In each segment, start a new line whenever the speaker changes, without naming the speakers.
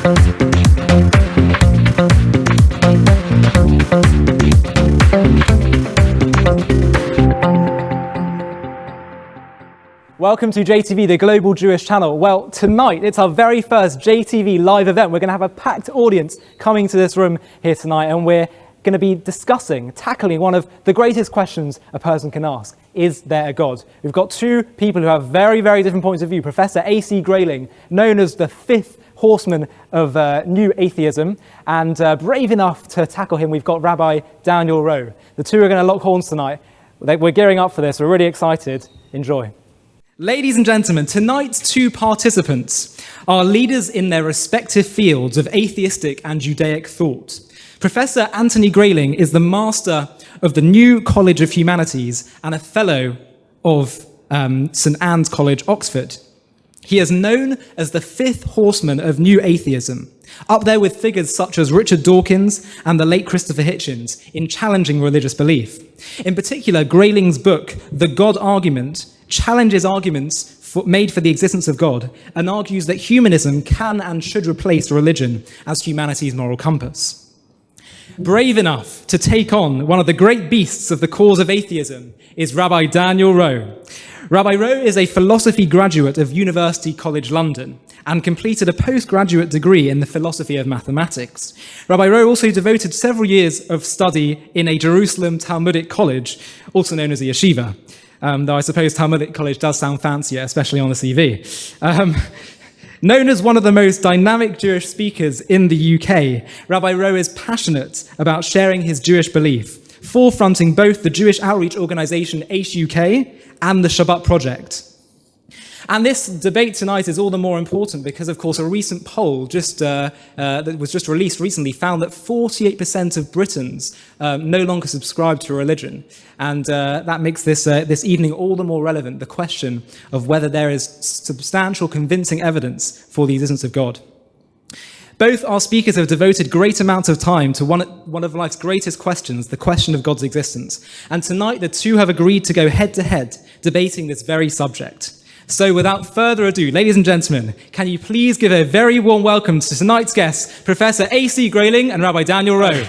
Welcome to JTV, the Global Jewish Channel. Well, tonight, it's our very first JTV live event. We're going to have a packed audience coming to this room here tonight, and we're going to be tackling one of the greatest questions a person can ask. Is there a God? We've got two people who have very, very different points of view. Professor A.C. Grayling, known as the fifth horseman of new atheism, and brave enough to tackle him, we've got Rabbi Daniel Rowe. The two are going to lock horns tonight. We're gearing up for this. We're really excited. Enjoy. Ladies and gentlemen, tonight's two participants are leaders in their respective fields of atheistic and Judaic thought. Professor Anthony Grayling is the master of the New College of Humanities and a fellow of St. Anne's College, Oxford. He is known as the fifth horseman of new atheism, up there with figures such as Richard Dawkins and the late Christopher Hitchens in challenging religious belief. In particular, Grayling's book, The God Argument, challenges arguments made for the existence of God and argues that humanism can and should replace religion as humanity's moral compass. Brave enough to take on one of the great beasts of the cause of atheism is Rabbi Daniel Rowe. Rabbi Rowe is a philosophy graduate of University College London and completed a postgraduate degree in the philosophy of mathematics. Rabbi Rowe also devoted several years of study in a Jerusalem Talmudic college, also known as a yeshiva. Though I suppose Talmudic College does sound fancier, especially on the CV. Known as one of the most dynamic Jewish speakers in the UK, Rabbi Rowe is passionate about sharing his Jewish belief, forefronting both the Jewish outreach organisation HUK and the Shabbat Project. And this debate tonight is all the more important because, of course, a recent poll that was just released recently found that 48% of Britons no longer subscribe to a religion. And that makes this evening all the more relevant, the question of whether there is substantial, convincing evidence for the existence of God. Both our speakers have devoted great amounts of time to one of life's greatest questions, the question of God's existence. And tonight, the two have agreed to go head-to-head, debating this very subject. So without further ado, ladies and gentlemen, can you please give a very warm welcome to tonight's guests, Professor A.C. Grayling and Rabbi Daniel Rowe.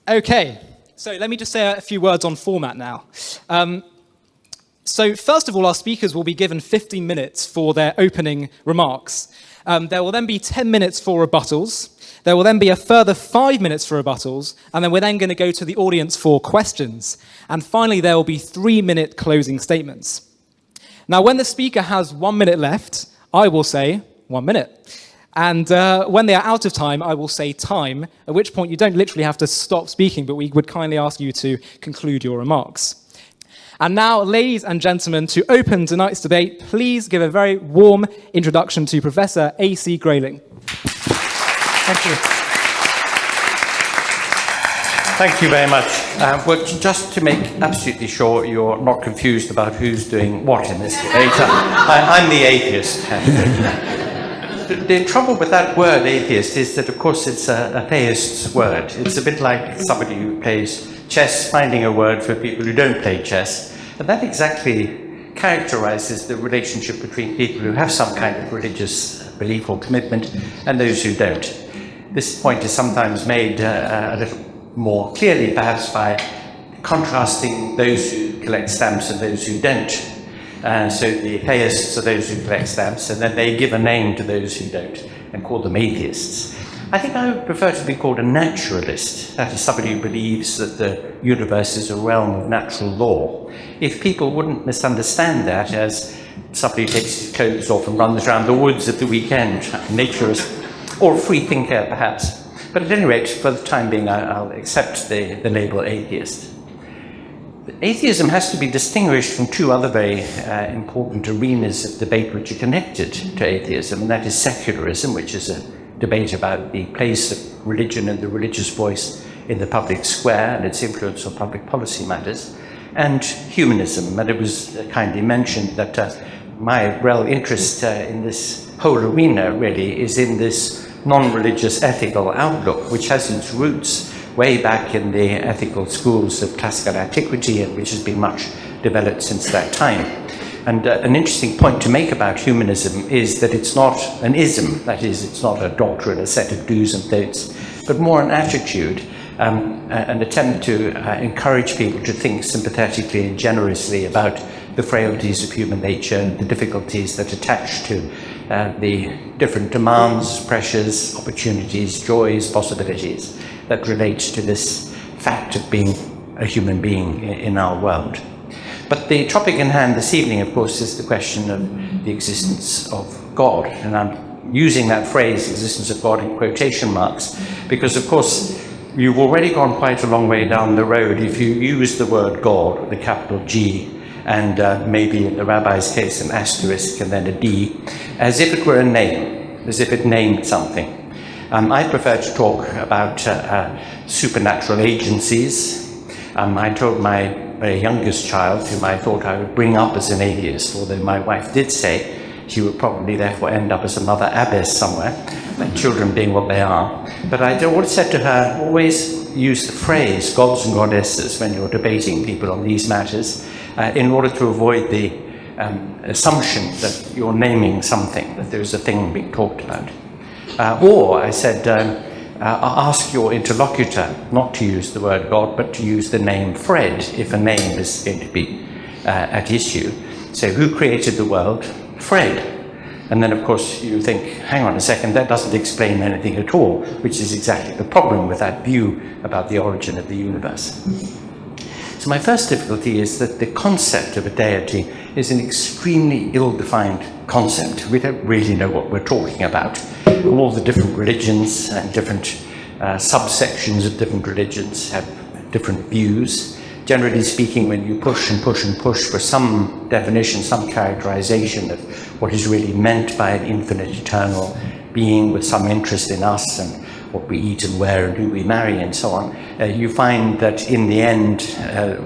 Okay, so let me just say a few words on format now. So first of all, our speakers will be given 15 minutes for their opening remarks. There will then be 10 minutes for rebuttals. There will then be a further 5 minutes for rebuttals, and then we're then going to go to the audience for questions. And finally, there will be 3-minute closing statements. Now, when the speaker has 1 minute left, I will say 1 minute. And when they are out of time, I will say time, at which point you don't literally have to stop speaking, but we would kindly ask you to conclude your remarks. And now, ladies and gentlemen, to open tonight's debate, please give a very warm introduction to Professor A.C. Grayling.
Thank you. Thank you very much. Well, just to make absolutely sure you're not confused about who's doing what in this debate, I'm the atheist. The trouble with that word, atheist, is that, of course, it's a theist's word. It's a bit like somebody who plays chess, finding a word for people who don't play chess. And that exactly characterizes the relationship between people who have some kind of religious belief or commitment and those who don't. This point is sometimes made a little more clearly, perhaps, by contrasting those who collect stamps and those who don't. So the theists are those who collect stamps, and then they give a name to those who don't and call them atheists. I think I would prefer to be called a naturalist. That is somebody who believes that the universe is a realm of natural law. If people wouldn't misunderstand that as somebody who takes his clothes off and runs around the woods at the weekend, naturalist, or a free thinker perhaps. But at any rate, for the time being, I'll accept the label atheist. Atheism has to be distinguished from two other very important arenas of debate which are connected to atheism, and that is secularism, which is a debate about the place of religion and the religious voice in the public square and its influence on public policy matters, and humanism. And it was kindly mentioned that my real interest in this whole arena really is in this non-religious ethical outlook, which has its roots way back in the ethical schools of classical antiquity, and which has been much developed since that time. And an interesting point to make about humanism is that it's not an ism, that is, it's not a doctrine, a set of do's and don'ts, but more an attitude, an attempt to encourage people to think sympathetically and generously about the frailties of human nature, the difficulties that attach to the different demands, pressures, opportunities, joys, possibilities that relate to this fact of being a human being in our world. But the topic in hand this evening, of course, is the question of the existence of God. And I'm using that phrase, existence of God, in quotation marks, because, of course, you've already gone quite a long way down the road if you use the word God, with a capital G, and maybe in the rabbi's case an asterisk and then a D, as if it were a name, as if it named something. I prefer to talk about supernatural agencies. I told my very youngest child, whom I thought I would bring up as an atheist, although my wife did say she would probably therefore end up as a mother abbess somewhere, my children being what they are. But I always said to her, always use the phrase gods and goddesses when you're debating people on these matters, in order to avoid the assumption that you're naming something, that there's a thing being talked about. Or I said, ask your interlocutor not to use the word God, but to use the name Fred, if a name is going to be at issue. So who created the world? Fred. And then, of course, you think, hang on a second, that doesn't explain anything at all, which is exactly the problem with that view about the origin of the universe. So my first difficulty is that the concept of a deity is an extremely ill-defined concept. We don't really know what we're talking about. All the different religions and different subsections of different religions have different views. Generally speaking, when you push and push and push for some definition, some characterization of what is really meant by an infinite, eternal being with some interest in us and what we eat and wear and who we marry and so on, you find that in the end,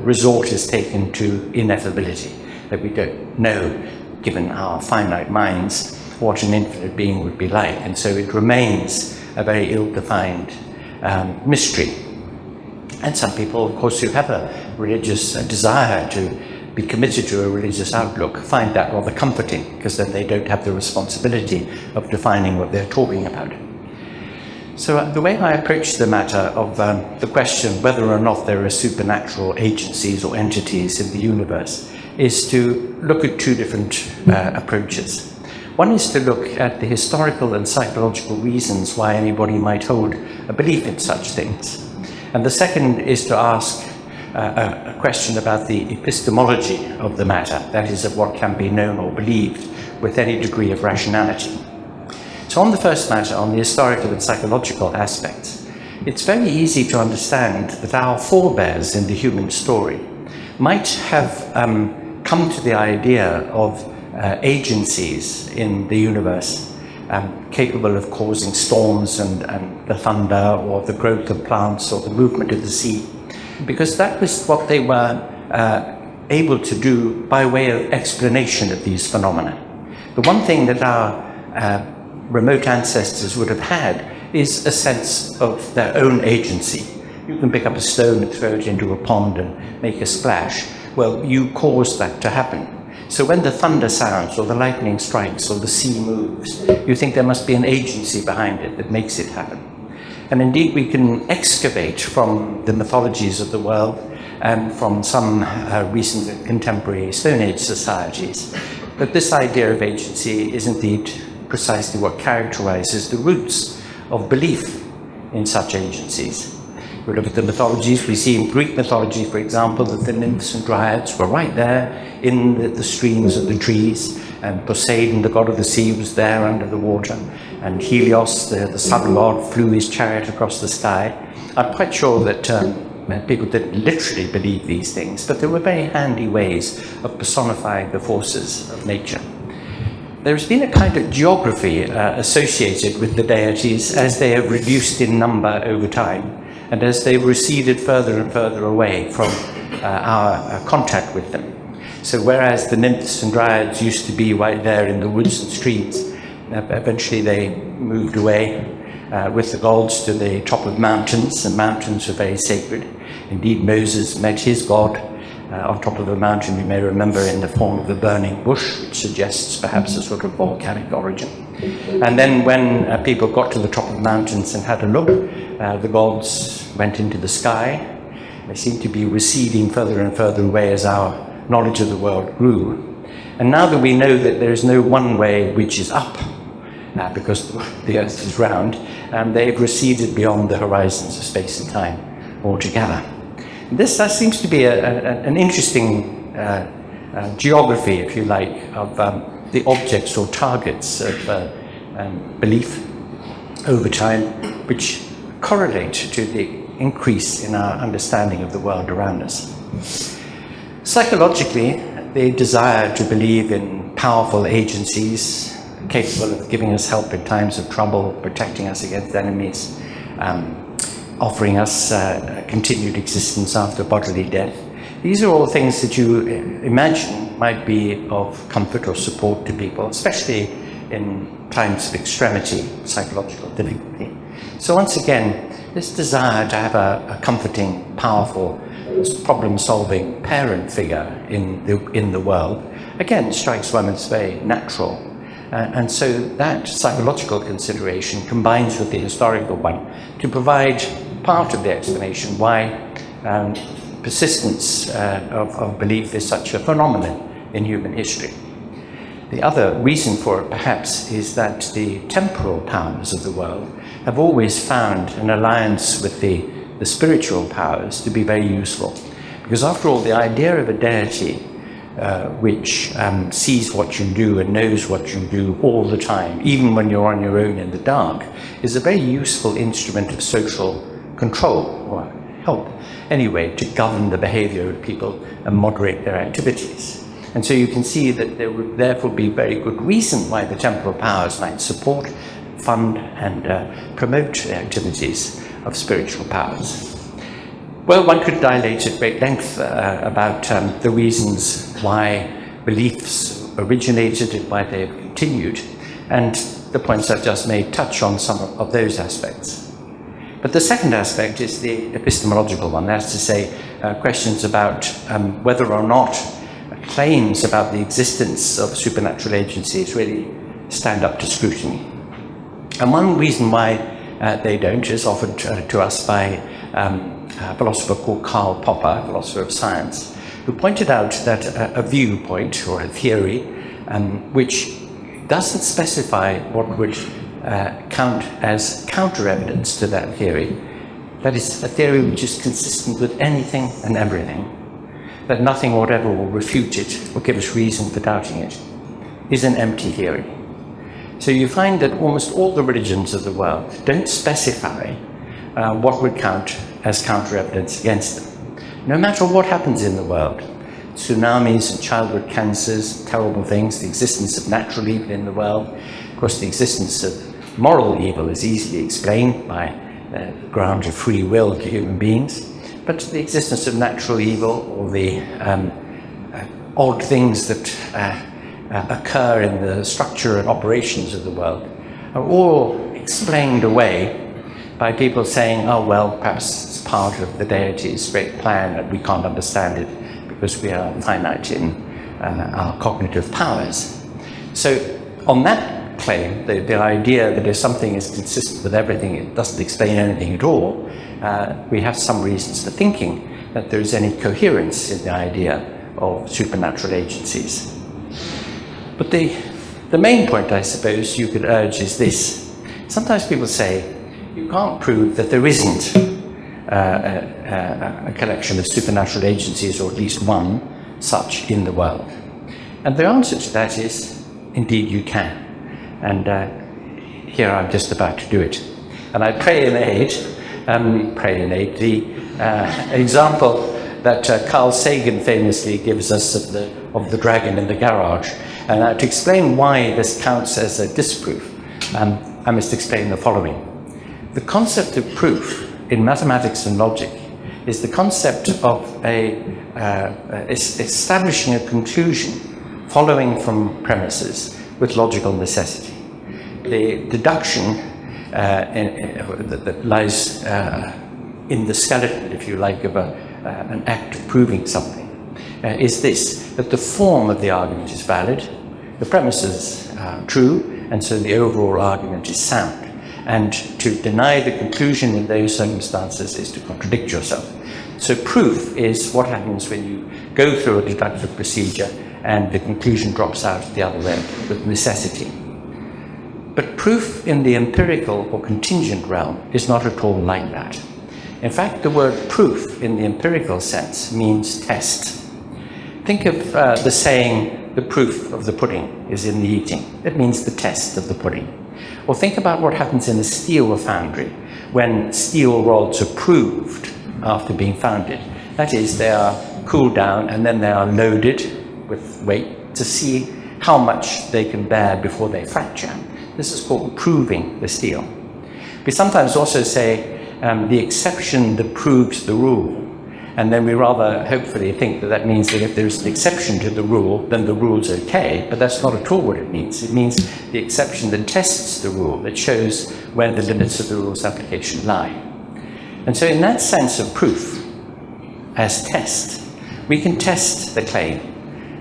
resort is taken to ineffability, that we don't know, given our finite minds, what an infinite being would be like. And so it remains a very ill-defined mystery. And some people, of course, who have a religious desire to be committed to a religious outlook find that rather comforting, because then they don't have the responsibility of defining what they're talking about. So the way I approach the matter of the question whether or not there are supernatural agencies or entities in the universe is to look at two different approaches. One is to look at the historical and psychological reasons why anybody might hold a belief in such things. And the second is to ask a question about the epistemology of the matter, that is, of what can be known or believed with any degree of rationality. So on the first matter, on the historical and psychological aspects, it's very easy to understand that our forebears in the human story might have come to the idea of agencies in the universe capable of causing storms and the thunder or the growth of plants or the movement of the sea, because that was what they were able to do by way of explanation of these phenomena. The one thing that our remote ancestors would have had is a sense of their own agency. You can pick up a stone and throw it into a pond and make a splash. Well, you caused that to happen. So when the thunder sounds, or the lightning strikes, or the sea moves, you think there must be an agency behind it that makes it happen. And indeed, we can excavate from the mythologies of the world and from some recent and contemporary Stone Age societies that this idea of agency is indeed precisely what characterizes the roots of belief in such agencies. We look at the mythologies, we see in Greek mythology, for example, that the nymphs and dryads were right there in the streams of the trees, and Poseidon, the god of the sea, was there under the water, and Helios, the sun god, flew his chariot across the sky. I'm quite sure that people didn't literally believe these things, but there were very handy ways of personifying the forces of nature. There's been a kind of geography associated with the deities as they have reduced in number over time, and as they've receded further and further away from our contact with them. So whereas the nymphs and dryads used to be right there in the woods and streams, eventually they moved away. with the gods to the top of mountains, and mountains were very sacred. Indeed, Moses met his God on top of a mountain, you may remember, in the form of a burning bush, which suggests perhaps a sort of volcanic origin. And then when people got to the top of mountains and had a look, the gods went into the sky. They seemed to be receding further and further away as our knowledge of the world grew. And now that we know that there is no one way which is up, because the earth is round, they've receded beyond the horizons of space and time altogether. This seems to be an interesting geography, if you like, of the objects or targets of belief over time, which correlate to the increase in our understanding of the world around us. Psychologically, the desire to believe in powerful agencies capable of giving us help in times of trouble, protecting us against enemies, offering us continued existence after bodily death. These are all things that you imagine might be of comfort or support to people, especially in times of extremity, psychological difficulty. So once again, this desire to have a comforting, powerful, problem-solving parent figure in the world, again, strikes one as very natural. And so that psychological consideration combines with the historical one to provide part of the explanation why persistence of belief is such a phenomenon in human history. The other reason for it, perhaps, is that the temporal powers of the world have always found an alliance with the spiritual powers to be very useful. Because after all, the idea of a deity which sees what you do and knows what you do all the time, even when you're on your own in the dark, is a very useful instrument of social control, or help anyway, to govern the behavior of people and moderate their activities. And so you can see that there would therefore be very good reason why the temporal powers might support, fund, and promote the activities of spiritual powers. Well, one could dilate at great length about the reasons why beliefs originated and why they have continued, and the points I've just made touch on some of those aspects. But the second aspect is the epistemological one, that's to say, questions about whether or not claims about the existence of supernatural agencies really stand up to scrutiny. And one reason why they don't is offered to us by a philosopher called Karl Popper, a philosopher of science, who pointed out that a viewpoint or a theory which doesn't specify what would count as counter-evidence to that theory, that is, a theory which is consistent with anything and everything, that nothing whatever will refute it or give us reason for doubting it, is an empty theory. So you find that almost all the religions of the world don't specify what would count as counter-evidence against them. No matter what happens in the world, tsunamis and childhood cancers, terrible things, the existence of natural evil in the world, of course the existence of moral evil is easily explained by the ground of free will to human beings, but the existence of natural evil or the odd things that occur in the structure and operations of the world are all explained away by people saying, oh, well, perhaps it's part of the deity's great plan and we can't understand it because we are finite in our cognitive powers. So on that claim, the idea that if something is consistent with everything, it doesn't explain anything at all, we have some reasons for thinking that there is any coherence in the idea of supernatural agencies. But the main point, I suppose, you could urge is this. Sometimes people say, you can't prove that there isn't a collection of supernatural agencies, or at least one such in the world. And the answer to that is, indeed you can. And here I'm just about to do it. And I pray in aid the example that Carl Sagan famously gives us of the dragon in the garage. And to explain why this counts as a disproof, I must explain the following. The concept of proof in mathematics and logic is the concept of establishing a conclusion following from premises with logical necessity. The deduction that lies in the skeleton, if you like, of an act of proving something, is this, that the form of the argument is valid, the premises are true, and so the overall argument is sound. And to deny the conclusion in those circumstances is to contradict yourself. So proof is what happens when you go through a deductive procedure and the conclusion drops out at the other end with necessity. But proof in the empirical or contingent realm is not at all like that. In fact, the word proof in the empirical sense means test. Think of the saying, the proof of the pudding is in the eating. It means the test of the pudding. Or think about what happens in a steel foundry when steel rods are proved after being founded. That is, they are cooled down and then they are loaded with weight to see how much they can bear before they fracture. This is called proving the steel. We sometimes also say the exception that proves the rule. And then we rather hopefully think that that means that if there's an exception to the rule, then the rule's okay, but that's not at all what it means. It means the exception that tests the rule, that shows where the limits of the rule's application lie. And so in that sense of proof, as test, we can test the claim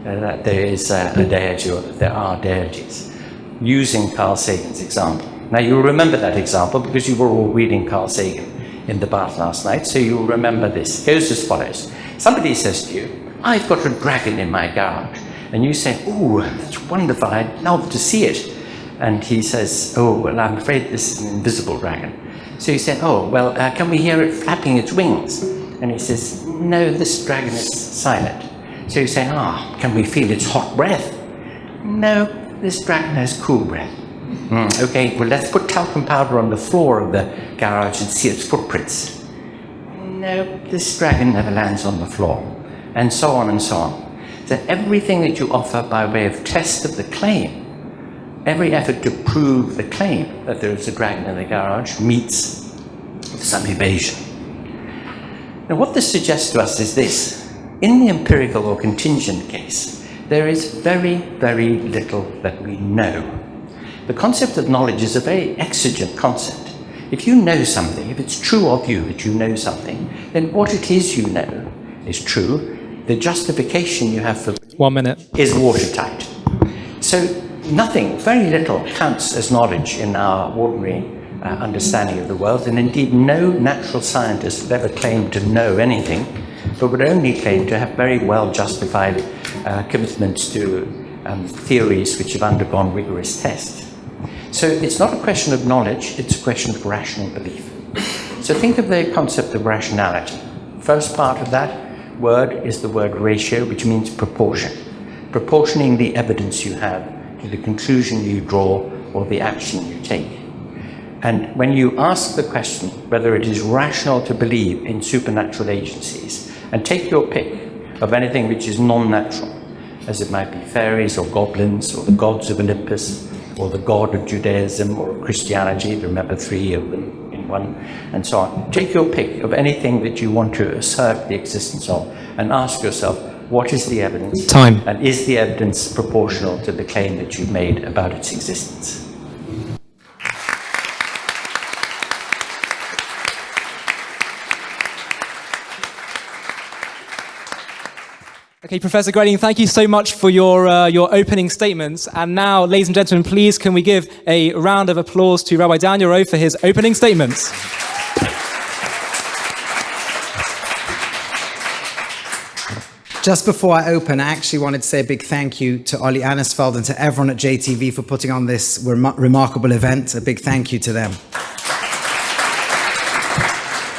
that there is a deity or that there are deities, using Carl Sagan's example. Now you'll remember that example because you were all reading Carl Sagan in the bath last night, so you'll remember this. It goes as follows. Somebody says to you, I've got a dragon in my garage. And you say, oh, that's wonderful, I'd love to see it. And he says, oh, well, I'm afraid this is an invisible dragon. So you say, oh, well, can we hear it flapping its wings? And he says, no, this dragon is silent. So you say, can we feel its hot breath? No, this dragon has cool breath. Okay, well, let's put talcum powder on the floor of the garage and see its footprints. No, this dragon never lands on the floor. And so on and so on. So everything that you offer by way of test of the claim, every effort to prove the claim that there is a dragon in the garage meets some evasion. Now, what this suggests to us is this. In the empirical or contingent case, there is very, very little that we know. The concept of knowledge is a very exigent concept. If you know something, if it's true of you that you know something, then what it is you know is true. The justification you have for
1 minute
is watertight. So nothing, very little, counts as knowledge in our ordinary understanding of the world, and indeed no natural scientist would ever claim to know anything, but would only claim to have very well justified commitments to theories which have undergone rigorous tests. So it's not a question of knowledge, it's a question of rational belief. So think of the concept of rationality. First part of that word is the word ratio, which means proportion. Proportioning the evidence you have to the conclusion you draw or the action you take. And when you ask the question whether it is rational to believe in supernatural agencies, and take your pick of anything which is non-natural, as it might be fairies or goblins or the gods of Olympus or the god of Judaism or Christianity, remember 3 of them in one, and so on. Take your pick of anything that you want to assert the existence of and ask yourself, what is the evidence?
Time.
And is the evidence proportional to the claim that you've made about its existence?
Okay, Professor Grayling, thank you so much for your opening statements. And now, ladies and gentlemen, please can we give a round of applause to Rabbi Daniel Rowe for his opening statements.
Just before I open, I actually wanted to say a big thank you to Ollie Annisfeld and to everyone at JTV for putting on this remarkable event. A big thank you to them.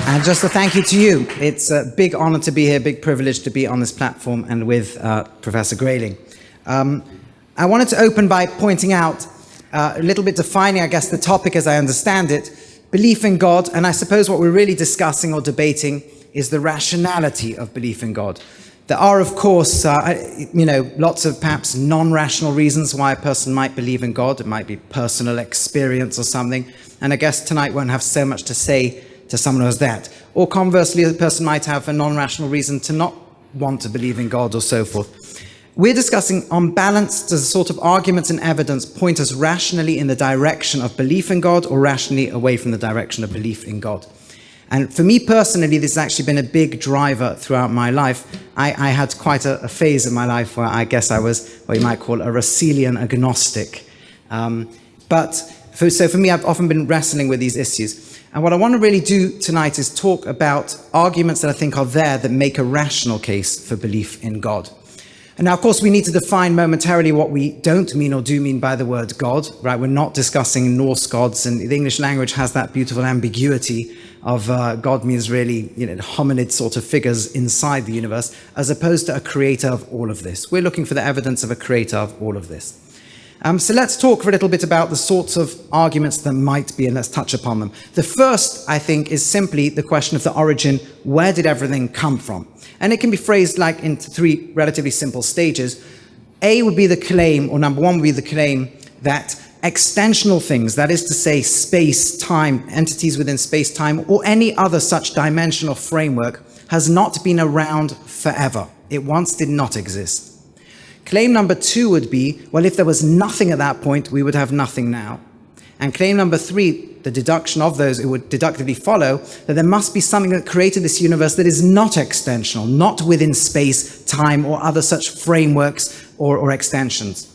And just a thank you to you. It's a big honor to be here, big privilege to be on this platform and with Professor Grayling. I wanted to open by pointing out a little bit defining, I guess, the topic as I understand it, belief in God. And I suppose what we're really discussing or debating is the rationality of belief in God. There are, of course, lots of perhaps non-rational reasons why a person might believe in God. It might be personal experience or something. And I guess tonight won't have so much to say to someone who has that. Or conversely, a person might have a non-rational reason to not want to believe in God or so forth. We're discussing, on balance, does a sort of arguments and evidence point us rationally in the direction of belief in God or rationally away from the direction of belief in God? And for me personally, this has actually been a big driver throughout my life. I had quite a phase in my life where I guess I was what you might call a Russellian agnostic. So for me, I've often been wrestling with these issues. And what I want to really do tonight is talk about arguments that I think are there that make a rational case for belief in God. And now, of course, we need to define momentarily what we don't mean or do mean by the word God, right? We're not discussing Norse gods, and the English language has that beautiful ambiguity of God means really, hominid sort of figures inside the universe, as opposed to a creator of all of this. We're looking for the evidence of a creator of all of this. So let's talk for a little bit about the sorts of arguments that might be, and let's touch upon them. The first, I think, is simply the question of the origin. Where did everything come from? And it can be phrased like into three relatively simple stages. A would be the claim, or number one would be the claim that extensional things, that is to say space, time, entities within space, time, or any other such dimensional framework has not been around forever. It once did not exist. Claim number two would be, well, if there was nothing at that point, we would have nothing now. And claim number three, the deduction of those, it would deductively follow that there must be something that created this universe that is not extensional, not within space, time, or other such frameworks or extensions.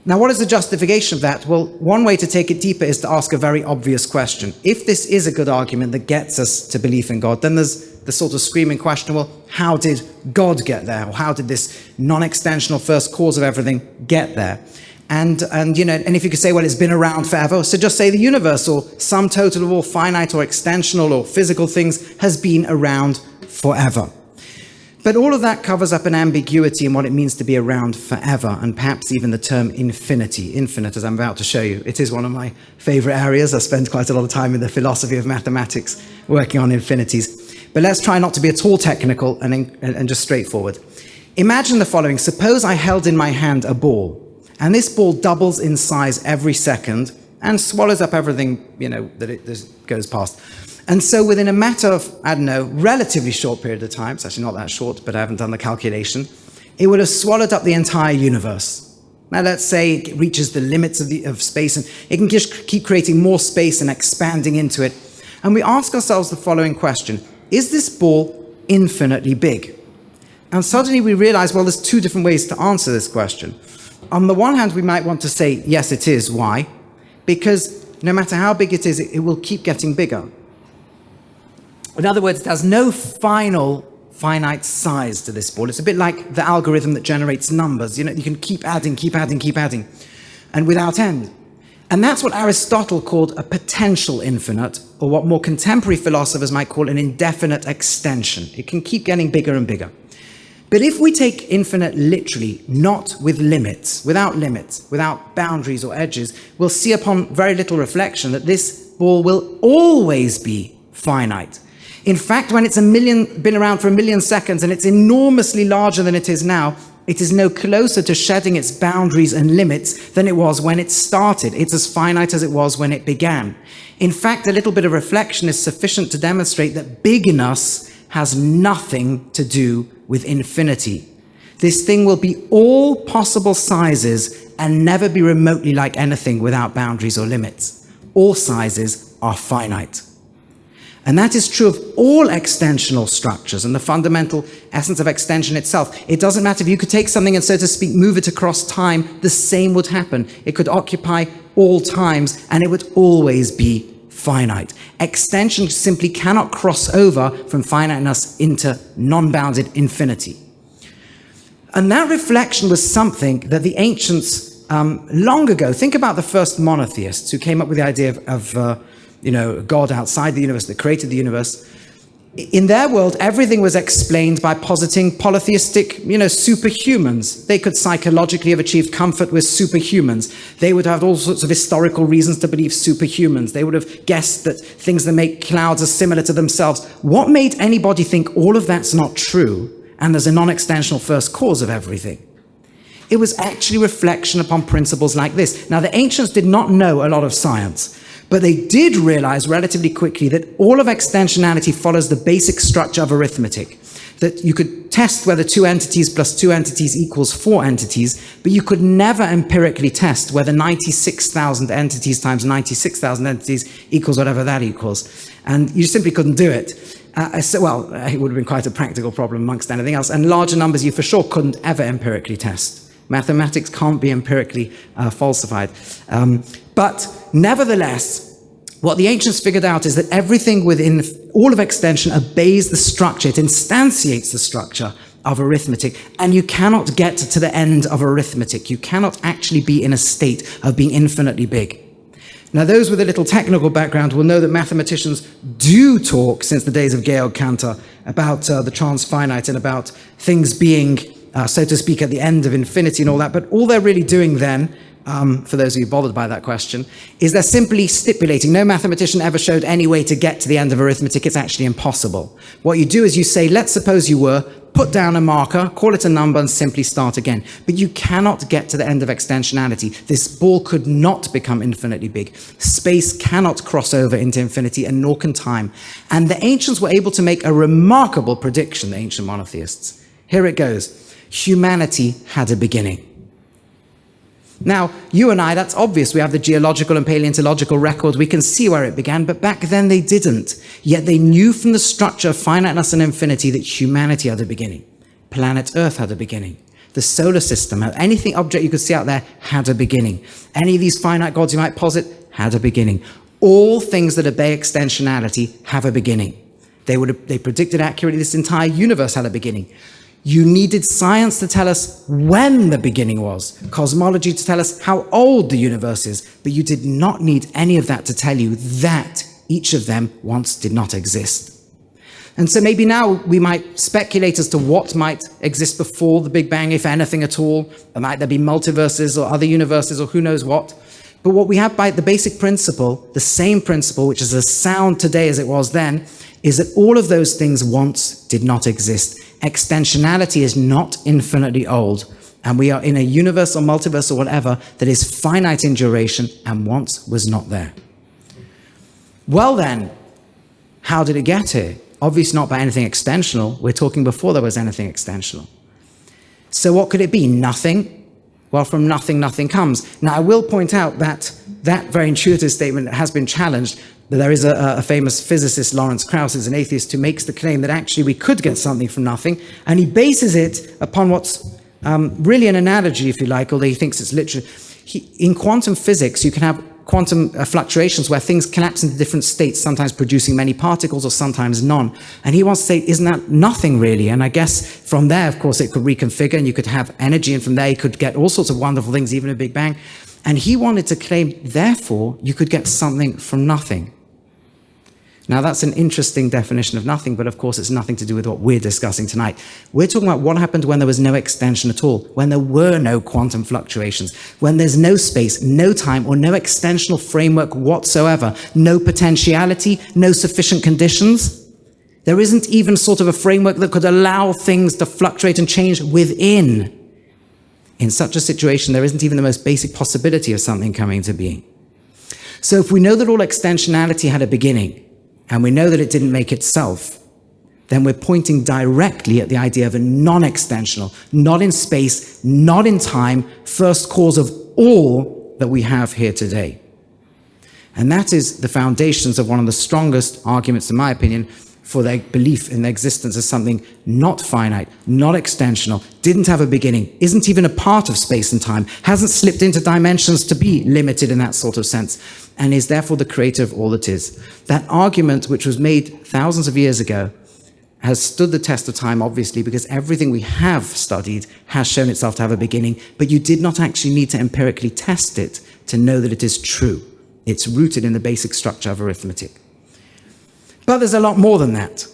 Now, what is the justification of that? Well, one way to take it deeper is to ask a very obvious question. If this is a good argument that gets us to belief in God, then there's the sort of screaming question, well, how did God get there? Or how did this non-extensional first cause of everything get there? And if you could say, well, it's been around forever, so just say the universe or some total of all finite or extensional or physical things has been around forever. But all of that covers up an ambiguity in what it means to be around forever, and perhaps even the term infinity. Infinite, as I'm about to show you. It is one of my favorite areas. I spend quite a lot of time in the philosophy of mathematics working on infinities. But let's try not to be at all technical and just straightforward. Imagine the following. Suppose I held in my hand a ball, and this ball doubles in size every second and swallows up everything, that it goes past. And so within a matter of, relatively short period of time, it's actually not that short, but I haven't done the calculation, it would have swallowed up the entire universe. Now let's say it reaches the limits of space, and it can just keep creating more space and expanding into it. And we ask ourselves the following question: is this ball infinitely big? And suddenly we realize, well, there's two different ways to answer this question. On the one hand, we might want to say, yes, it is. Why? Because no matter how big it is, it will keep getting bigger. In other words, it has no finite size to this ball. It's a bit like the algorithm that generates numbers. You can keep adding, and without end. And that's what Aristotle called a potential infinite, or what more contemporary philosophers might call an indefinite extension. It can keep getting bigger and bigger. But if we take infinite literally, not with limits, without boundaries or edges, we'll see upon very little reflection that this ball will always be finite. In fact, when it's been around for 1 million seconds and it's enormously larger than it is now, it is no closer to shedding its boundaries and limits than it was when it started. It's as finite as it was when it began. In fact, a little bit of reflection is sufficient to demonstrate that bigness has nothing to do with infinity. This thing will be all possible sizes and never be remotely like anything without boundaries or limits. All sizes are finite. And that is true of all extensional structures and the fundamental essence of extension itself. It doesn't matter if you could take something and, so to speak, move it across time, the same would happen. It could occupy all times and it would always be finite. Extension simply cannot cross over from finiteness into non-bounded infinity. And that reflection was something that the ancients long ago, think about the first monotheists who came up with the idea of God outside the universe, that created the universe. In their world, everything was explained by positing polytheistic, superhumans. They could psychologically have achieved comfort with superhumans. They would have all sorts of historical reasons to believe superhumans. They would have guessed that things that make clouds are similar to themselves. What made anybody think all of that's not true and there's a non-extensional first cause of everything? It was actually reflection upon principles like this. Now, the ancients did not know a lot of science, but they did realize relatively quickly that all of extensionality follows the basic structure of arithmetic. that you could test whether 2 entities plus 2 entities equals 4 entities, but you could never empirically test whether 96,000 entities times 96,000 entities equals whatever that equals. And you simply couldn't do it. It would have been quite a practical problem amongst anything else. And larger numbers you for sure couldn't ever empirically test. Mathematics can't be empirically falsified. But nevertheless, what the ancients figured out is that everything within all of extension obeys the structure. It instantiates the structure of arithmetic, and you cannot get to the end of arithmetic. You cannot actually be in a state of being infinitely big. Now, those with a little technical background will know that mathematicians do talk, since the days of Georg Cantor, about the transfinite and about things being, so to speak, at the end of infinity and all that. But all they're really doing then, for those of you bothered by that question, is they're simply stipulating. No mathematician ever showed any way to get to the end of arithmetic. It's actually impossible. What you do is you say, let's suppose you were, put down a marker, call it a number, and simply start again. But you cannot get to the end of extensionality. This ball could not become infinitely big. Space cannot cross over into infinity, and nor can time. And the ancients were able to make a remarkable prediction, the ancient monotheists. Here it goes. Humanity had a beginning. Now, you and I, that's obvious. We have the geological and paleontological record. We can see where it began, but back then they didn't. Yet they knew from the structure of finiteness and infinity that humanity had a beginning. Planet Earth had a beginning. The solar system, anything object you could see out there had a beginning. Any of these finite gods you might posit had a beginning. All things that obey extensionality have a beginning. They predicted accurately this entire universe had a beginning. You needed science to tell us when the beginning was, cosmology to tell us how old the universe is, but you did not need any of that to tell you that each of them once did not exist. And so maybe now we might speculate as to what might exist before the Big Bang, if anything at all. Might there be multiverses or other universes or who knows what? But what we have by the basic principle, the same principle, which is as sound today as it was then, is that all of those things once did not exist. Extensionality is not infinitely old, and we are in a universe or multiverse or whatever that is finite in duration and once was not there. Well then, how did it get here? Obviously not by anything extensional. We're talking before there was anything extensional. So what could it be? Nothing? Well, from nothing, nothing comes. Now, I will point out that that very intuitive statement has been challenged. There is a famous physicist, Lawrence Krauss, is an atheist, who makes the claim that actually we could get something from nothing, and he bases it upon what's really an analogy, if you like, although he thinks it's literally. In quantum physics, you can have quantum fluctuations where things collapse into different states, sometimes producing many particles or sometimes none. And he wants to say, isn't that nothing really? And I guess from there, of course, it could reconfigure and you could have energy, and from there you could get all sorts of wonderful things, even a Big Bang. And he wanted to claim, therefore, you could get something from nothing. Now, that's an interesting definition of nothing, but of course it's nothing to do with what we're discussing tonight. We're talking about what happened when there was no extension at all, when there were no quantum fluctuations, when there's no space, no time, or no extensional framework whatsoever, no potentiality, no sufficient conditions. There isn't even sort of a framework that could allow things to fluctuate and change within. In such a situation, there isn't even the most basic possibility of something coming to being. So if we know that all extensionality had a beginning, and we know that it didn't make itself, then we're pointing directly at the idea of a non-extensional, not in space, not in time, first cause of all that we have here today. And that is the foundations of one of the strongest arguments, in my opinion, for their belief in their existence as something not finite, not extensional, didn't have a beginning, isn't even a part of space and time, hasn't slipped into dimensions to be limited in that sort of sense, and is therefore the creator of all that is. That argument, which was made thousands of years ago, has stood the test of time, obviously, because everything we have studied has shown itself to have a beginning, but you did not actually need to empirically test it to know that it is true. It's rooted in the basic structure of arithmetic. But there's a lot more than that.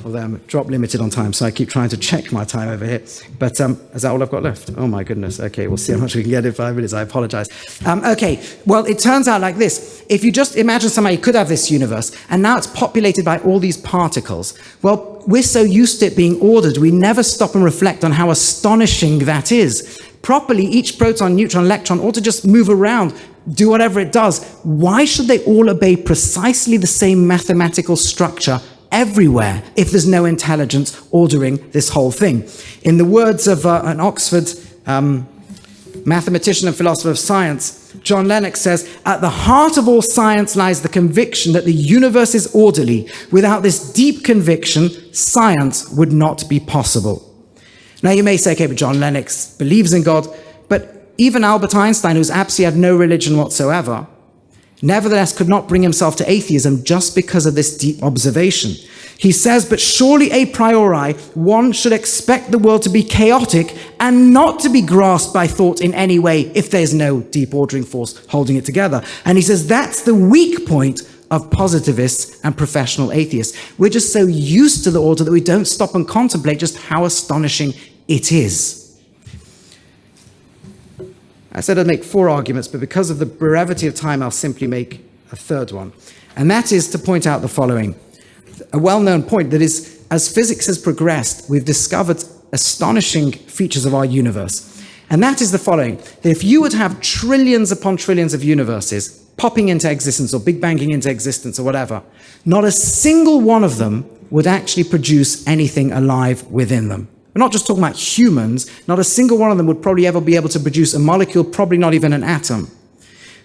Although I'm drop limited on time, so I keep trying to check my time over here. But is that all I've got left? Oh my goodness. Okay, we'll see how much we can get in 5 minutes. I apologize. Okay, well, it turns out like this. If you just imagine somebody could have this universe, and now it's populated by all these particles. Well, we're so used to it being ordered, we never stop and reflect on how astonishing that is. Properly, each proton, neutron, electron ought to just move around, do whatever it does. Why should they all obey precisely the same mathematical structure everywhere if there's no intelligence ordering this whole thing. In the words of an Oxford mathematician and philosopher of science, John Lennox says, "At the heart of all science lies the conviction that the universe is orderly. Without this deep conviction, science would not be possible." Now you may say, okay, but John Lennox believes in God, but even Albert Einstein, who's absolutely had no religion whatsoever, nevertheless could not bring himself to atheism just because of this deep observation. He says, "But surely a priori, one should expect the world to be chaotic and not to be grasped by thought in any way if there's no deep ordering force holding it together." And he says that's the weak point of positivists and professional atheists. We're just so used to the order that we don't stop and contemplate just how astonishing it is. I said I'd make 4 arguments, but because of the brevity of time, I'll simply make a third one. And that is to point out the following. A well-known point that is, as physics has progressed, we've discovered astonishing features of our universe. And that is the following, that if you would have trillions upon trillions of universes popping into existence or big banging into existence or whatever, not a single one of them would actually produce anything alive within them. We're not just talking about humans, not a single one of them would probably ever be able to produce a molecule, probably not even an atom.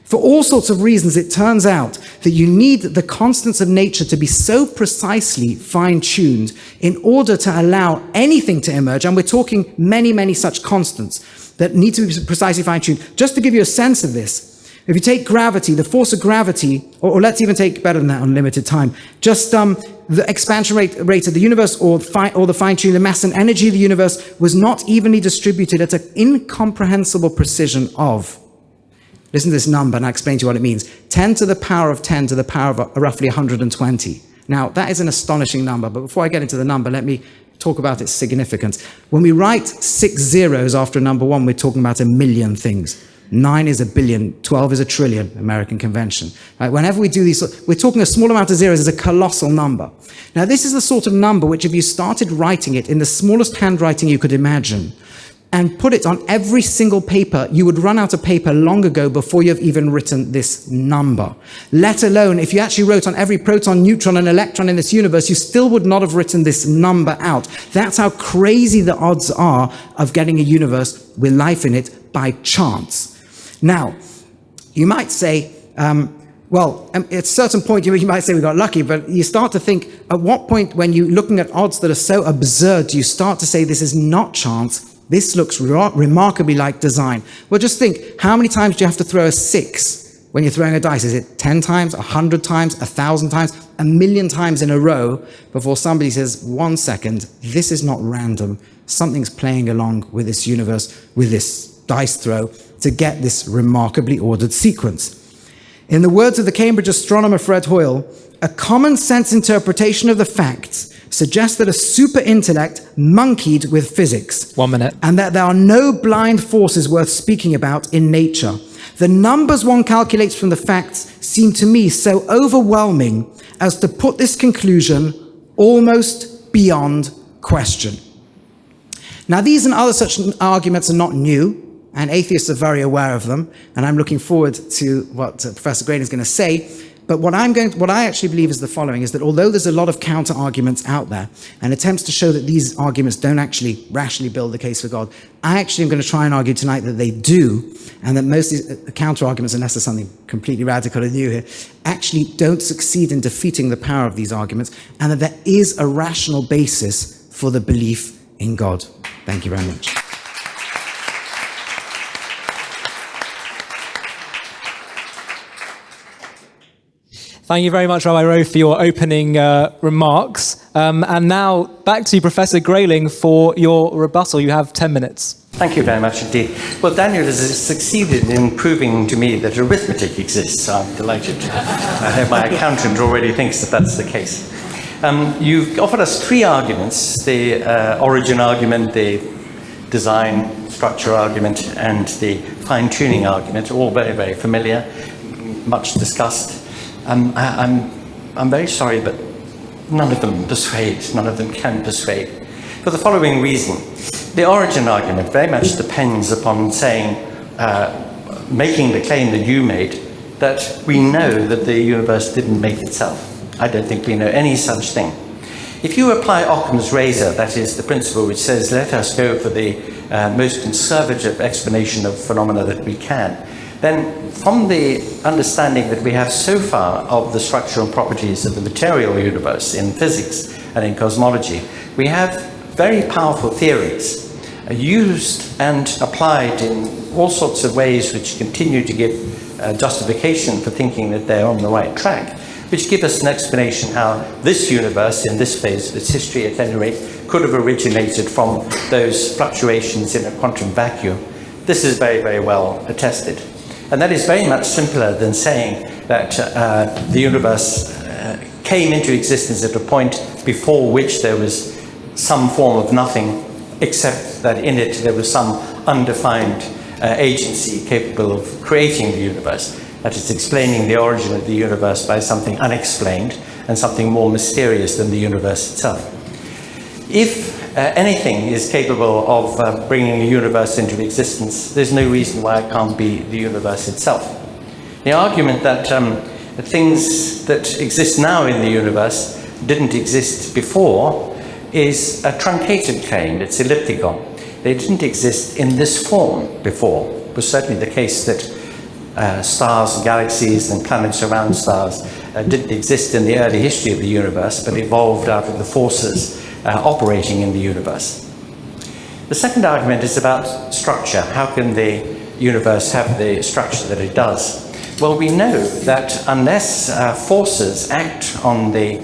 For all sorts of reasons, it turns out that you need the constants of nature to be so precisely fine-tuned in order to allow anything to emerge, and we're talking many, many such constants that need to be precisely fine-tuned. Just to give you a sense of this, if you take gravity, the force of gravity, or let's even take better than that, unlimited time, just the expansion rate of the universe or the fine-tuning, the mass and energy of the universe was not evenly distributed at an incomprehensible precision of, listen to this number and I'll explain to you what it means, 10 to the power of 10 to the power of roughly 120. Now, that is an astonishing number, but before I get into the number, let me talk about its significance. When we write 6 zeros after a number 1, we're talking about a million things. 9 is a billion, 12 is a trillion, American convention. Right? Whenever we do these, we're talking a small amount of zeros is a colossal number. Now, this is the sort of number which if you started writing it in the smallest handwriting you could imagine, and put it on every single paper, you would run out of paper long ago before you've even written this number. Let alone, if you actually wrote on every proton, neutron, and electron in this universe, you still would not have written this number out. That's how crazy the odds are of getting a universe with life in it by chance. Now, you might say, at a certain point, you might say we got lucky, but you start to think, at what point when you're looking at odds that are so absurd, do you start to say this is not chance, this looks remarkably like design? Well, just think, how many times do you have to throw a 6 when you're throwing a dice? Is it 10 times, 100 times, 1,000 times, 1,000,000 times in a row before somebody says, 1 second, this is not random. Something's playing along with this universe, with this dice throw, to get this remarkably ordered sequence. In the words of the Cambridge astronomer Fred Hoyle, a common sense interpretation of the facts suggests that a super intellect monkeyed with physics.
1 minute.
And that there are no blind forces worth speaking about in nature. The numbers one calculates from the facts seem to me so overwhelming as to put this conclusion almost beyond question. Now, these and other such arguments are not new, and atheists are very aware of them, and I'm looking forward to what Professor Grayling is going to say. But what I actually believe is the following, is that although there's a lot of counter-arguments out there, and attempts to show that these arguments don't actually rationally build the case for God, I actually am going to try and argue tonight that they do, and that most of these counter-arguments, unless there's something completely radical and new here, actually don't succeed in defeating the power of these arguments, and that there is a rational basis for the belief in God. Thank you very much.
Thank you very much, Rabbi Rowe, for your opening remarks. And now back to you, Professor Grayling, for your rebuttal. You have 10 minutes.
Thank you very much indeed. Well, Daniel has succeeded in proving to me that arithmetic exists. I'm delighted. I hope my accountant already thinks that that's the case. You've offered us 3 arguments, the origin argument, the design structure argument, and the fine-tuning argument, all very, very familiar, much discussed. I'm very sorry, but none of them persuade, none of them can persuade. For the following reason, the origin argument very much depends upon saying, making the claim that you made, that we know that the universe didn't make itself. I don't think we know any such thing. If you apply Occam's razor, that is the principle which says let us go for the most conservative explanation of phenomena that we can, then from the understanding that we have so far of the structure and properties of the material universe in physics and in cosmology, we have very powerful theories used and applied in all sorts of ways which continue to give justification for thinking that they're on the right track, which give us an explanation how this universe, in this phase of its history at any rate, could have originated from those fluctuations in a quantum vacuum. This is very, very well attested. And that is very much simpler than saying that the universe came into existence at a point before which there was some form of nothing, except that in it there was some undefined agency capable of creating the universe. That is, explaining the origin of the universe by something unexplained and something more mysterious than the universe itself. If anything is capable of bringing a universe into existence, there's no reason why it can't be the universe itself. The argument that things that exist now in the universe didn't exist before is a truncated claim. It's elliptical. They didn't exist in this form before. It was certainly the case that stars and galaxies and planets around stars didn't exist in the early history of the universe, but evolved out of the forces operating in the universe. The second argument is about structure. How can the universe have the structure that it does? Well, we know that unless forces act on the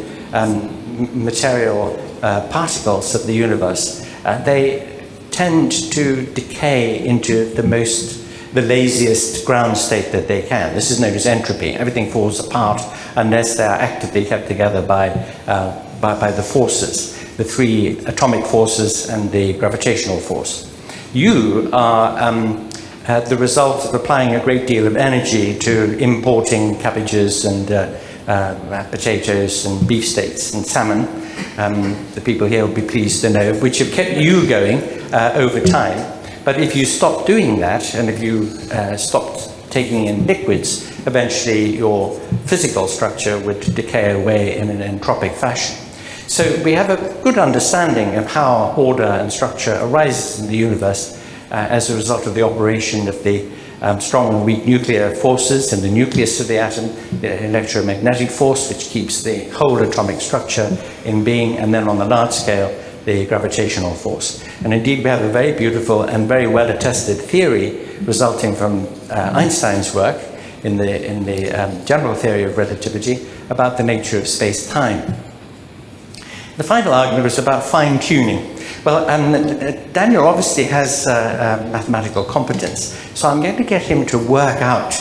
material particles of the universe, they tend to decay into the laziest ground state that they can. This is known as entropy. Everything falls apart unless they are actively kept together by the forces, the three atomic forces and the gravitational force. You are the result of applying a great deal of energy to importing cabbages and potatoes and beefsteaks and salmon. The people here will be pleased to know, which have kept you going over time. But if you stop doing that, and if you stopped taking in liquids, eventually your physical structure would decay away in an entropic fashion. So we have a good understanding of how order and structure arises in the universe as a result of the operation of the strong and weak nuclear forces in the nucleus of the atom, the electromagnetic force which keeps the whole atomic structure in being, and then on the large scale, the gravitational force. And indeed we have a very beautiful and very well attested theory resulting from Einstein's work in the general theory of relativity about the nature of space-time. The final argument was about fine-tuning. Well, Daniel obviously has mathematical competence, so I'm going to get him to work out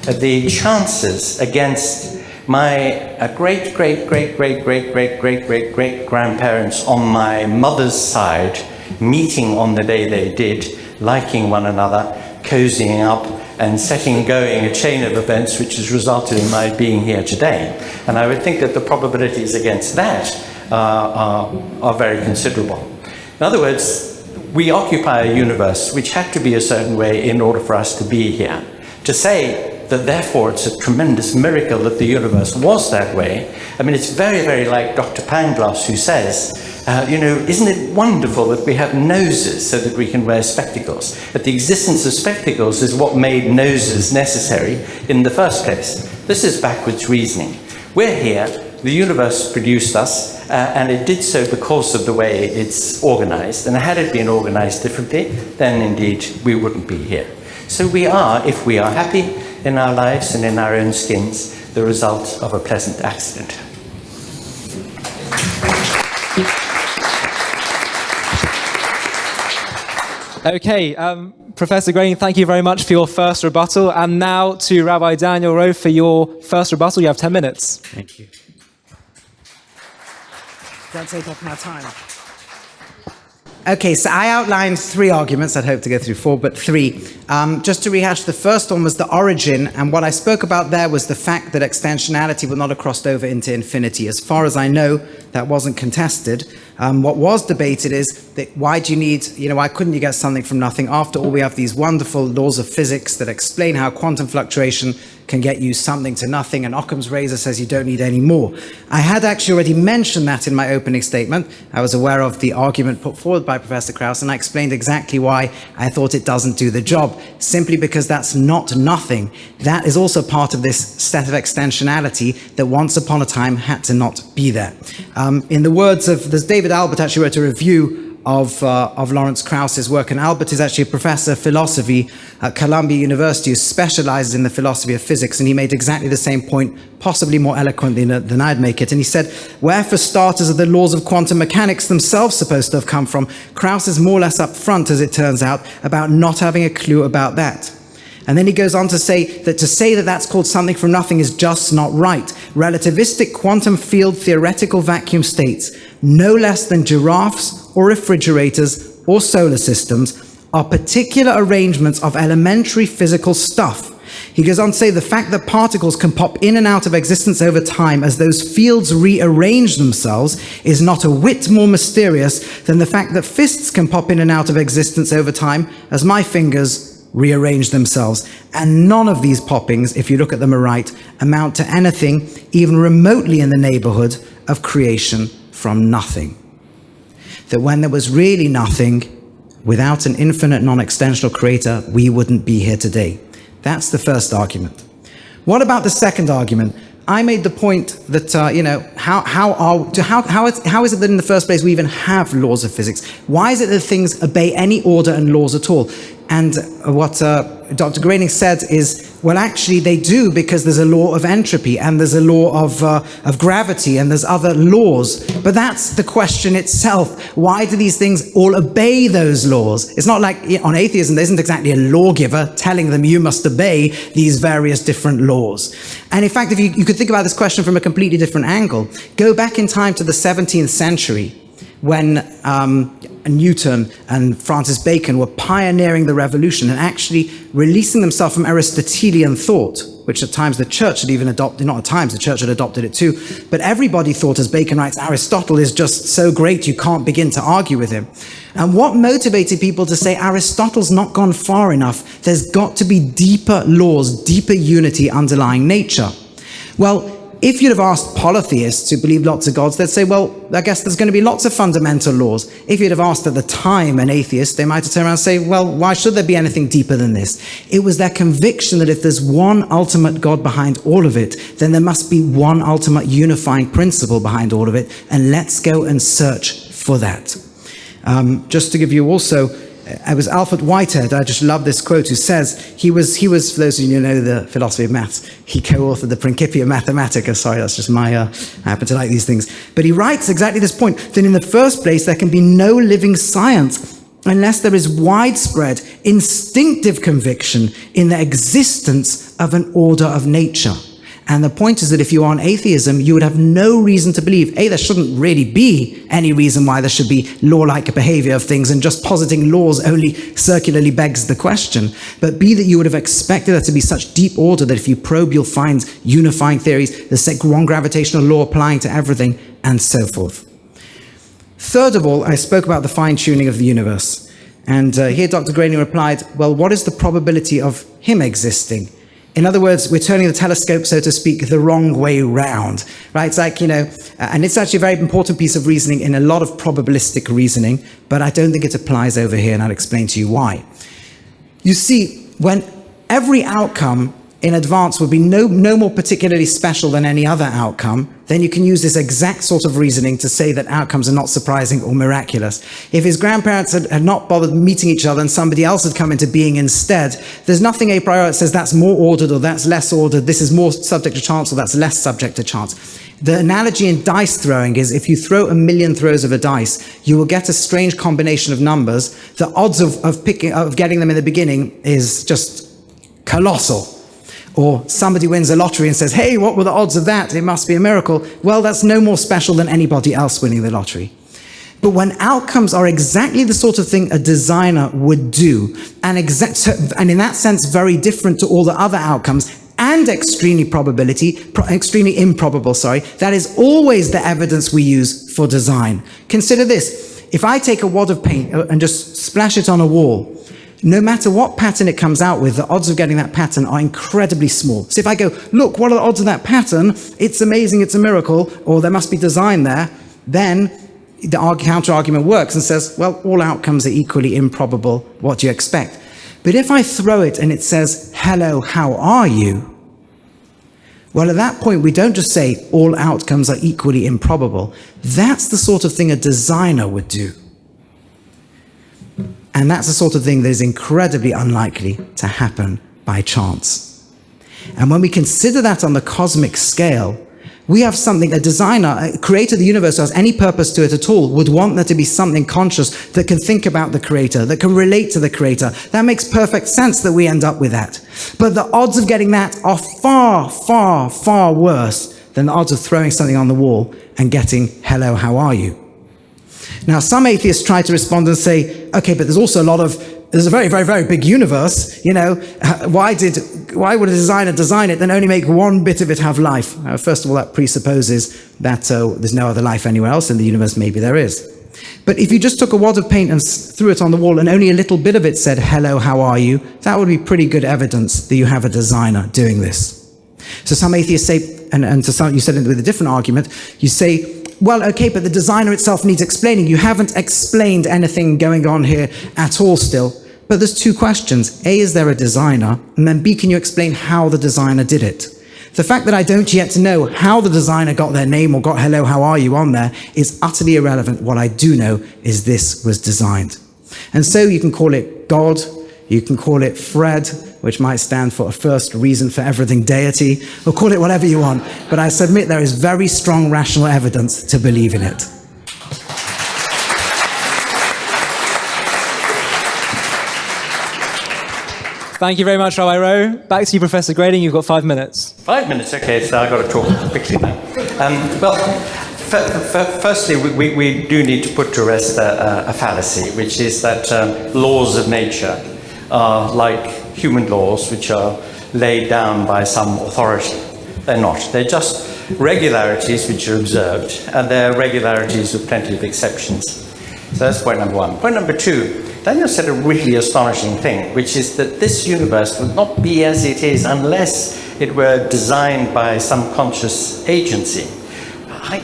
the chances against my great-great-great-great-great-great-great-great-grandparents on my mother's side meeting on the day they did, liking one another, cozying up, and setting going a chain of events which has resulted in my being here today. And I would think that the probabilities against that are very considerable. In other words, we occupy a universe which had to be a certain way in order for us to be here. To say that therefore it's a tremendous miracle that the universe was that way, I mean, it's very, very like Dr. Pangloss, who says, isn't it wonderful that we have noses so that we can wear spectacles? That the existence of spectacles is what made noses necessary in the first place. This is backwards reasoning. We're here, the universe produced us, and it did so because of the way it's organized. And had it been organized differently, then indeed we wouldn't be here. So we are, if we are happy in our lives and in our own skins, the result of a pleasant accident.
Okay, Professor Grayling, thank you very much for your first rebuttal. And now to Rabbi Daniel Rowe for your first rebuttal. You have 10 minutes.
Thank you. Don't take off my time. Okay, so I outlined three arguments. I'd hope to go through four, but three. Just to rehash, the first one was the origin, and what I spoke about there was the fact that extensionality would not have crossed over into infinity. As far as I know, that wasn't contested. What was debated is that why do you need, why couldn't you get something from nothing? After all, we have these wonderful laws of physics that explain how quantum fluctuation can get you something to nothing, and Occam's razor says you don't need any more. I had actually already mentioned that in my opening statement. I was aware of the argument put forward by Professor Krauss, and I explained exactly why I thought it doesn't do the job, simply because that's not nothing. That is also part of this set of extensionality that once upon a time had to not be there. In the words of, there's David Albert actually wrote a review of Lawrence Krauss's work, and Albert is actually a professor of philosophy at Columbia University who specializes in the philosophy of physics, and he made exactly the same point, possibly more eloquently than I'd make it. And he said, where for starters are the laws of quantum mechanics themselves supposed to have come from? Krauss is more or less upfront, as it turns out, about not having a clue about that. And then he goes on to say that that's called something from nothing is just not right. Relativistic quantum field theoretical vacuum states, no less than giraffes or refrigerators or solar systems, are particular arrangements of elementary physical stuff. He goes on to say the fact that particles can pop in and out of existence over time as those fields rearrange themselves is not a whit more mysterious than the fact that fists can pop in and out of existence over time as my fingers rearrange themselves. And none of these poppings, if you look at them aright, amount to anything even remotely in the neighborhood of creation from nothing. That when there was really nothing, without an infinite non-extensional creator, we wouldn't be here today. That's the first argument. What about the second argument? I made the point that, how is it that in the first place we even have laws of physics? Why is it that things obey any order and laws at all? And what Dr. Grayling said is, well, actually they do, because there's a law of entropy and there's a law of gravity and there's other laws. But that's the question itself. Why do these things all obey those laws? It's not like on atheism, there isn't exactly a lawgiver telling them you must obey these various different laws. And in fact, if you could think about this question from a completely different angle, go back in time to the 17th century, when Newton and Francis Bacon were pioneering the revolution and actually releasing themselves from Aristotelian thought, which at times the church had even adopted, not at times, the church had adopted it too, but everybody thought, as Bacon writes, Aristotle is just so great you can't begin to argue with him. And what motivated people to say Aristotle's not gone far enough? There's got to be deeper laws, deeper unity underlying nature. Well, if you'd have asked polytheists who believe lots of gods, they'd say, well, I guess there's going to be lots of fundamental laws. If you'd have asked at the time an atheist, they might have turned around and say, well, why should there be anything deeper than this? It was their conviction that if there's one ultimate God behind all of it, then there must be one ultimate unifying principle behind all of it, and let's go and search for that. Just to give you also, it was Alfred Whitehead, I just love this quote, who says, he was, for those of you who know the philosophy of maths, he co-authored the Principia Mathematica. Sorry, that's just I happen to like these things. But he writes exactly this point, that in the first place, there can be no living science unless there is widespread, instinctive conviction in the existence of an order of nature. And the point is that if you are on atheism, you would have no reason to believe, A, there shouldn't really be any reason why there should be law-like behavior of things, and just positing laws only circularly begs the question. But B, that you would have expected there to be such deep order that if you probe, you'll find unifying theories, the one gravitational law applying to everything, and so forth. Third of all, I spoke about the fine-tuning of the universe. And here Dr. Grayling replied, well, what is the probability of him existing? In other words, we're turning the telescope, so to speak, the wrong way round, right? It's like, and it's actually a very important piece of reasoning in a lot of probabilistic reasoning, but I don't think it applies over here, and I'll explain to you why. You see, when every outcome in advance would be no more particularly special than any other outcome, then you can use this exact sort of reasoning to say that outcomes are not surprising or miraculous. If his grandparents had not bothered meeting each other and somebody else had come into being instead, there's nothing a priori that says that's more ordered or that's less ordered, this is more subject to chance or that's less subject to chance. The analogy in dice throwing is if you throw 1,000,000 throws of a dice, you will get a strange combination of numbers. The odds of getting them in the beginning is just colossal. Or somebody wins a lottery and says, hey, what were the odds of that? It must be a miracle. Well, that's no more special than anybody else winning the lottery. But when outcomes are exactly the sort of thing a designer would do, and in that sense very different to all the other outcomes, and extremely improbable, that is always the evidence we use for design. Consider this. If I take a wad of paint and just splash it on a wall, no matter what pattern it comes out with, the odds of getting that pattern are incredibly small. So if I go, look, what are the odds of that pattern? It's amazing, it's a miracle, or there must be design there, then the counter-argument works and says, well, all outcomes are equally improbable. What do you expect? But if I throw it and it says, hello, how are you? Well, at that point, we don't just say all outcomes are equally improbable. That's the sort of thing a designer would do. And that's the sort of thing that is incredibly unlikely to happen by chance. And when we consider that on the cosmic scale, we have something, a designer, a creator of the universe who has any purpose to it at all, would want there to be something conscious that can think about the creator, that can relate to the creator. That makes perfect sense that we end up with that. But the odds of getting that are far, far, far worse than the odds of throwing something on the wall and getting, hello, how are you? Now, some atheists try to respond and say, okay, but there's a very, very, very big universe, why would a designer design it and only make one bit of it have life? First of all, that presupposes that there's no other life anywhere else in the universe. Maybe there is. But if you just took a wad of paint and threw it on the wall and only a little bit of it said, hello, how are you? That would be pretty good evidence that you have a designer doing this. So some atheists say, and to some, you said it with a different argument, you say, well, okay, but the designer itself needs explaining. You haven't explained anything going on here at all still. But there's two questions. A, is there a designer? And then B, can you explain how the designer did it? The fact that I don't yet know how the designer got their name or got hello, how are you on there is utterly irrelevant. What I do know is this was designed. And so you can call it God, you can call it Fred, which might stand for a first reason for everything deity, or call it whatever you want. But I submit there is very strong rational evidence to believe in it.
Thank you very much, Rabbi Rowe. Back to you, Professor Grayling. You've got 5 minutes.
5 minutes, okay, so I've got to talk quickly now. Firstly, we do need to put to rest a fallacy, which is that laws of nature are like human laws, which are laid down by some authority. They're not. They're just regularities which are observed, and they're regularities with plenty of exceptions. So that's point number one. Point number two, Daniel said a really astonishing thing, which is that this universe would not be as it is unless it were designed by some conscious agency. I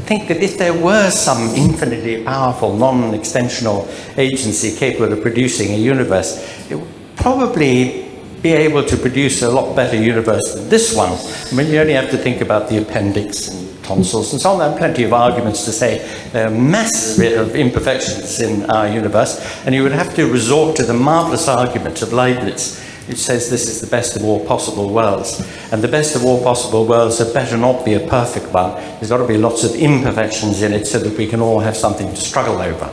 think that if there were some infinitely powerful, non-extensional agency capable of producing a universe, it would probably be able to produce a lot better universe than this one. I mean, you only have to think about the appendix and tonsils and so on. There are plenty of arguments to say there are masses of imperfections in our universe, and you would have to resort to the marvelous argument of Leibniz, which says this is the best of all possible worlds. And the best of all possible worlds had better not be a perfect one. There's got to be lots of imperfections in it so that we can all have something to struggle over.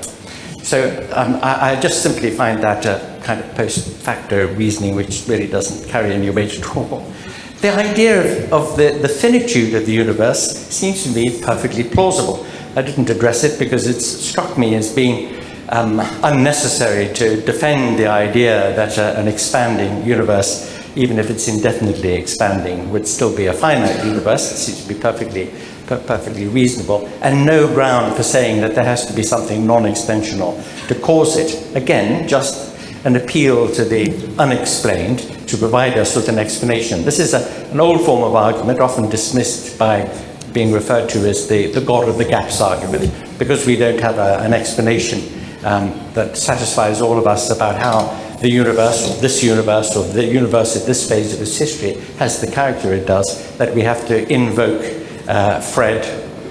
So I just simply find that a kind of post-facto reasoning which really doesn't carry any weight at all. The idea of the finitude of the universe seems to me perfectly plausible. I didn't address it because it struck me as being unnecessary to defend the idea that an expanding universe, even if it's indefinitely expanding, would still be a finite universe. It seems to be perfectly reasonable, and no ground for saying that there has to be something non-extensional to cause it. Again, just an appeal to the unexplained to provide us with an explanation. This is an old form of argument, often dismissed by being referred to as the God of the gaps argument, because we don't have an explanation that satisfies all of us about how the universe, or the universe at this phase of its history, has the character it does, that we have to invoke Fred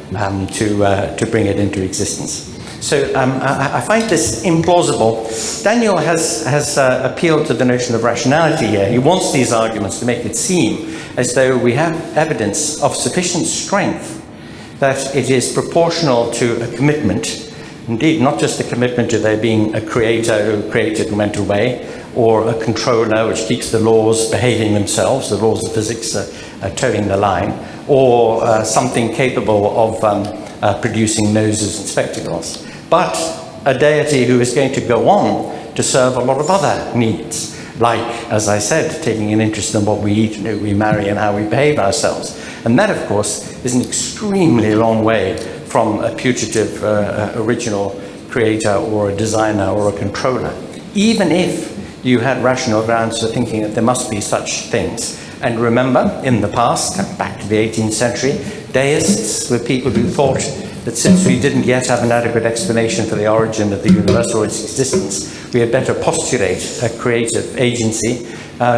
to bring it into existence. So I find this implausible. Daniel has appealed to the notion of rationality here. He wants these arguments to make it seem as though we have evidence of sufficient strength that it is proportional to a commitment, indeed not just a commitment to there being a creator who created and went away, or a controller which keeps the laws behaving themselves, the laws of physics are towing the line, or something capable of producing noses and spectacles, but a deity who is going to go on to serve a lot of other needs, like, as I said, taking an interest in what we eat and who we marry and how we behave ourselves. And that, of course, is an extremely long way from a putative original creator or a designer or a controller. Even if you had rational grounds for thinking that there must be such things. And remember, in the past, back to the 18th century, deists were people who thought that since we didn't yet have an adequate explanation for the origin of the universe or its existence, we had better postulate a creative agency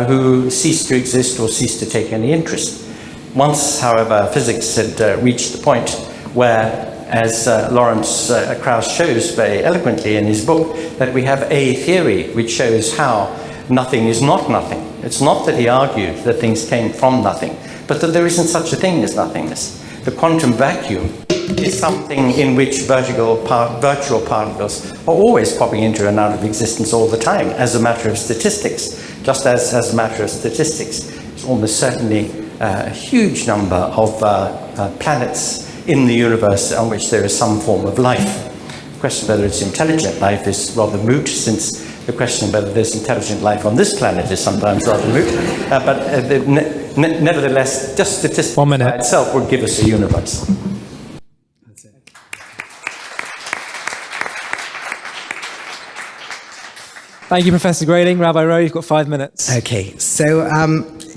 who ceased to exist or ceased to take any interest. Once, however, physics had reached the point where, as Lawrence Krauss shows very eloquently in his book, that we have a theory which shows how nothing is not nothing. It's not that he argued that things came from nothing, but that there isn't such a thing as nothingness. The quantum vacuum is something in which virtual particles are always popping into and out of existence all the time as a matter of statistics. Just as a matter of statistics, it's almost certainly a huge number of planets in the universe on which there is some form of life. The question whether it's intelligent life is rather moot, since the question of whether there's intelligent life on this planet is sometimes rather moot. Nevertheless, just statistics by itself would give us a universe.
That's it.
Thank you, Professor Grayling. Rabbi Rowe, you've got 5 minutes.
Okay, so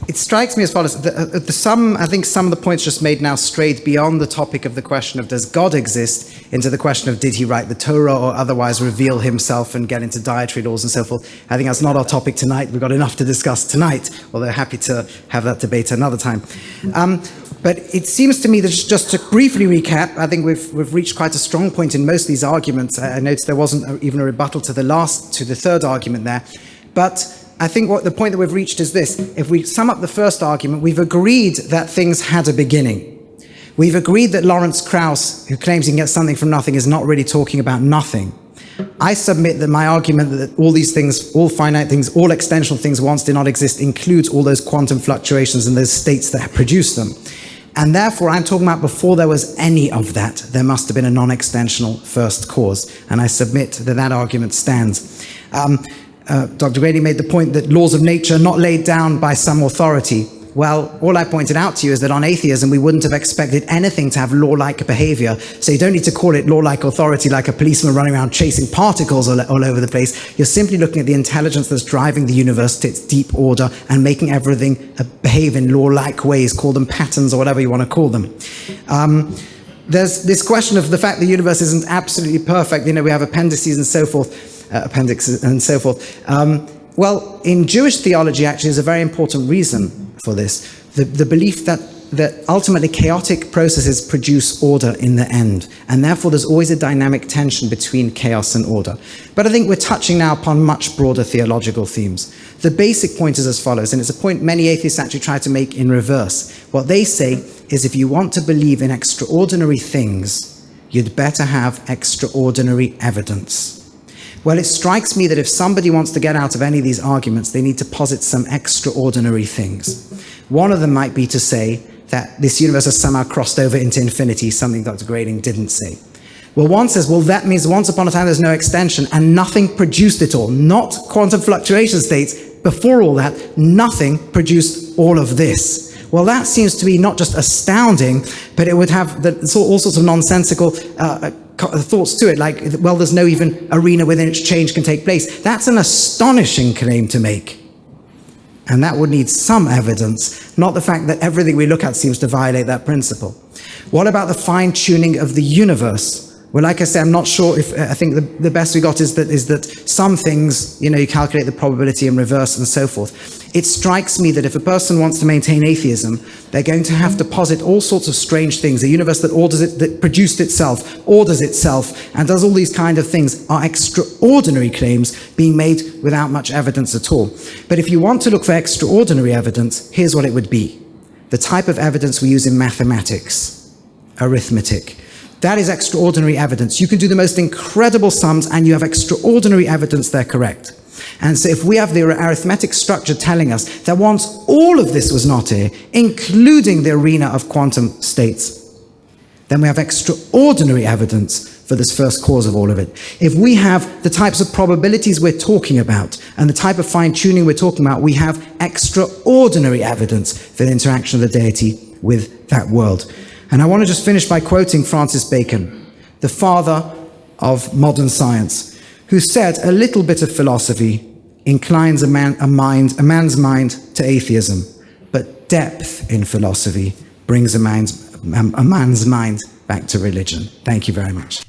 it strikes me as follows. I think some of the points just made now strayed beyond the topic of the question of does God exist into the question of did he write the Torah or otherwise reveal himself and get into dietary laws and so forth. I think that's not our topic tonight. We've got enough to discuss tonight, although happy to have that debate another time. But it seems to me that just to briefly recap, I think we've reached quite a strong point in most of these arguments. I noticed there wasn't even a rebuttal to the third argument there. But I think the point that we've reached is this. If we sum up the first argument, we've agreed that things had a beginning. We've agreed that Lawrence Krauss, who claims he can get something from nothing, is not really talking about nothing. I submit that my argument that all these things, all finite things, all extensional things once did not exist, includes all those quantum fluctuations and those states that produce them. And therefore, I'm talking about before there was any of that, there must have been a non-extensional first cause. And I submit that that argument stands. Dr. Grayling made the point that laws of nature are not laid down by some authority. Well, all I pointed out to you is that on atheism, we wouldn't have expected anything to have law-like behavior. So you don't need to call it law-like authority like a policeman running around chasing particles all over the place. You're simply looking at the intelligence that's driving the universe to its deep order and making everything behave in law-like ways, call them patterns or whatever you want to call them. There's this question of the fact the universe isn't absolutely perfect. We have appendices and so forth. Well, in Jewish theology, actually, is a very important reason for this. The belief that ultimately chaotic processes produce order in the end, and therefore there's always a dynamic tension between chaos and order. But I think we're touching now upon much broader theological themes. The basic point is as follows, and it's a point many atheists actually try to make in reverse. What they say is if you want to believe in extraordinary things, you'd better have extraordinary evidence. Well, it strikes me that if somebody wants to get out of any of these arguments, they need to posit some extraordinary things. One of them might be to say that this universe has somehow crossed over into infinity, something Dr. Grayling didn't say. Well, one says, well, that means once upon a time there's no extension and nothing produced it all. Not quantum fluctuation states. Before all that, nothing produced all of this. Well, that seems to be not just astounding, but it would have all sorts of nonsensical thoughts to it, like, well, there's no even arena within which change can take place. That's an astonishing claim to make. And that would need some evidence, not the fact that everything we look at seems to violate that principle. What about the fine-tuning of the universe? Well, like I say, I'm not sure if, I think the best we got is that some things, you calculate the probability in reverse and so forth. It strikes me that if a person wants to maintain atheism, they're going to have to posit all sorts of strange things. A universe that that produced itself, orders itself, and does all these kind of things are extraordinary claims being made without much evidence at all. But if you want to look for extraordinary evidence, here's what it would be. The type of evidence we use in mathematics, arithmetic. That is extraordinary evidence. You can do the most incredible sums and you have extraordinary evidence they're correct. And so if we have the arithmetic structure telling us that once all of this was not here, including the arena of quantum states, then we have extraordinary evidence for this first cause of all of it. If we have the types of probabilities we're talking about and the type of fine-tuning we're talking about, we have extraordinary evidence for the interaction of the deity with that world. And I want to just finish by quoting Francis Bacon, the father of modern science, who said a little bit of philosophy inclines a man's mind to atheism, but depth in philosophy brings a man's mind back to religion. Thank you very much.